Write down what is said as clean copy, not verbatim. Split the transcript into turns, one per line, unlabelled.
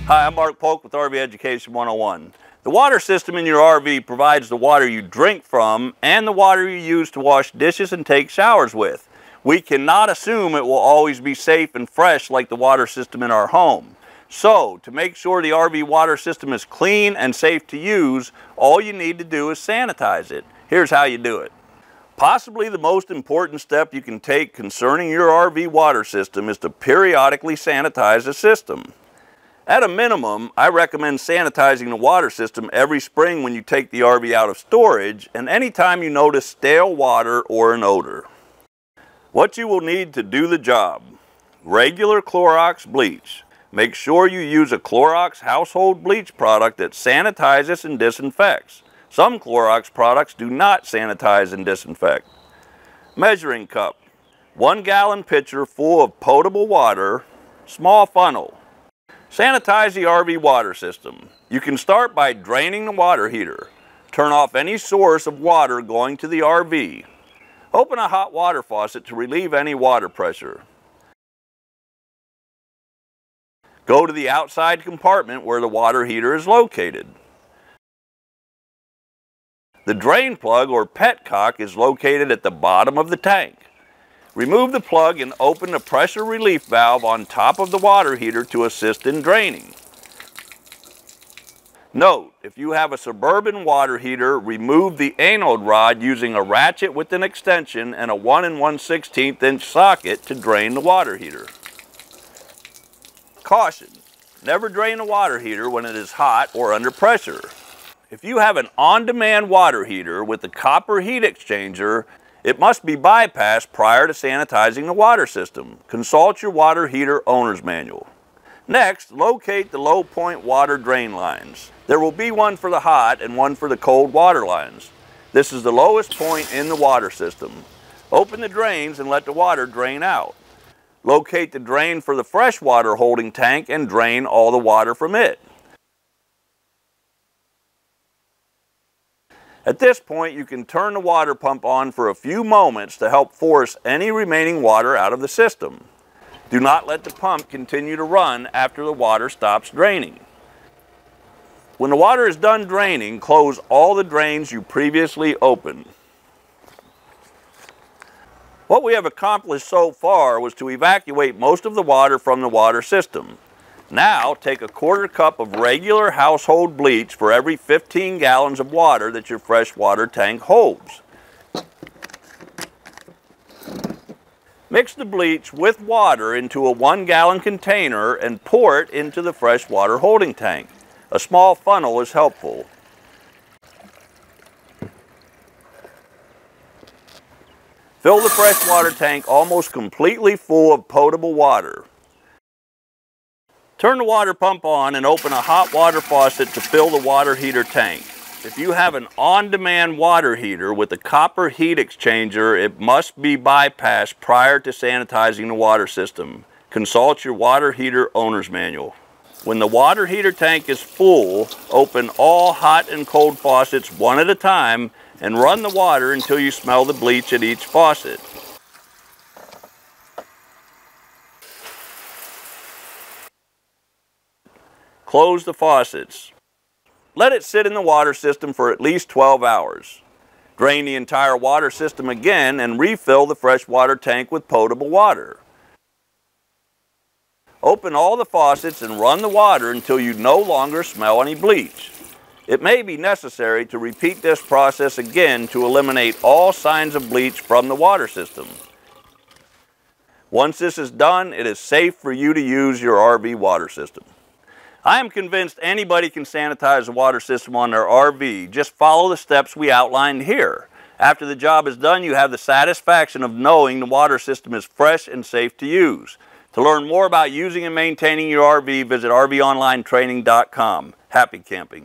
Hi, I'm Dawn Polk with RV Education 101. The water system in your RV provides the water you drink from and the water you use to wash dishes and take showers with. We cannot assume it will always be safe and fresh like the water system in our home. So, to make sure the RV water system is clean and safe to use, all you need to do is sanitize it. Here's how you do it. Possibly the most important step you can take concerning your RV water system is to periodically sanitize the system. At a minimum, I recommend sanitizing the water system every spring when you take the RV out of storage and anytime you notice stale water or an odor. What you will need to do the job: regular Clorox bleach. Make sure you use a Clorox household bleach product that sanitizes and disinfects. Some Clorox products do not sanitize and disinfect. Measuring cup. 1 gallon pitcher full of potable water, small funnel. Sanitize the RV water system. You can start by draining the water heater. Turn off any source of water going to the RV. Open a hot water faucet to relieve any water pressure. Go to the outside compartment where the water heater is located. The drain plug or petcock is located at the bottom of the tank. Remove the plug and open the pressure relief valve on top of the water heater to assist in draining. Note, if you have a suburban water heater, remove the anode rod using a ratchet with an extension and a 1 1/16 inch socket to drain the water heater. Caution: never drain a water heater when it is hot or under pressure. If you have an on-demand water heater with a copper heat exchanger, it must be bypassed prior to sanitizing the water system. Consult your water heater owner's manual. Next, locate the low point water drain lines. There will be one for the hot and one for the cold water lines. This is the lowest point in the water system. Open the drains and let the water drain out. Locate the drain for the fresh water holding tank and drain all the water from it. At this point, you can turn the water pump on for a few moments to help force any remaining water out of the system. Do not let the pump continue to run after the water stops draining. When the water is done draining, close all the drains you previously opened. What we have accomplished so far was to evacuate most of the water from the water system. Now, take a 1/4 cup of regular household bleach for every 15 gallons of water that your freshwater tank holds. Mix the bleach with water into a 1 gallon container and pour it into the freshwater holding tank. A small funnel is helpful. Fill the freshwater tank almost completely full of potable water. Turn the water pump on and open a hot water faucet to fill the water heater tank. If you have an on-demand water heater with a copper heat exchanger, it must be bypassed prior to sanitizing the water system. Consult your water heater owner's manual. When the water heater tank is full, open all hot and cold faucets one at a time and run the water until you smell the bleach at each faucet. Close the faucets. Let it sit in the water system for at least 12 hours. Drain the entire water system again and refill the freshwater tank with potable water. Open all the faucets and run the water until you no longer smell any bleach. It may be necessary to repeat this process again to eliminate all signs of bleach from the water system. Once this is done, it is safe for you to use your RV water system. I am convinced anybody can sanitize the water system on their RV. Just follow the steps we outlined here. After the job is done, you have the satisfaction of knowing the water system is fresh and safe to use. To learn more about using and maintaining your RV, visit RVOnlineTraining.com. Happy camping.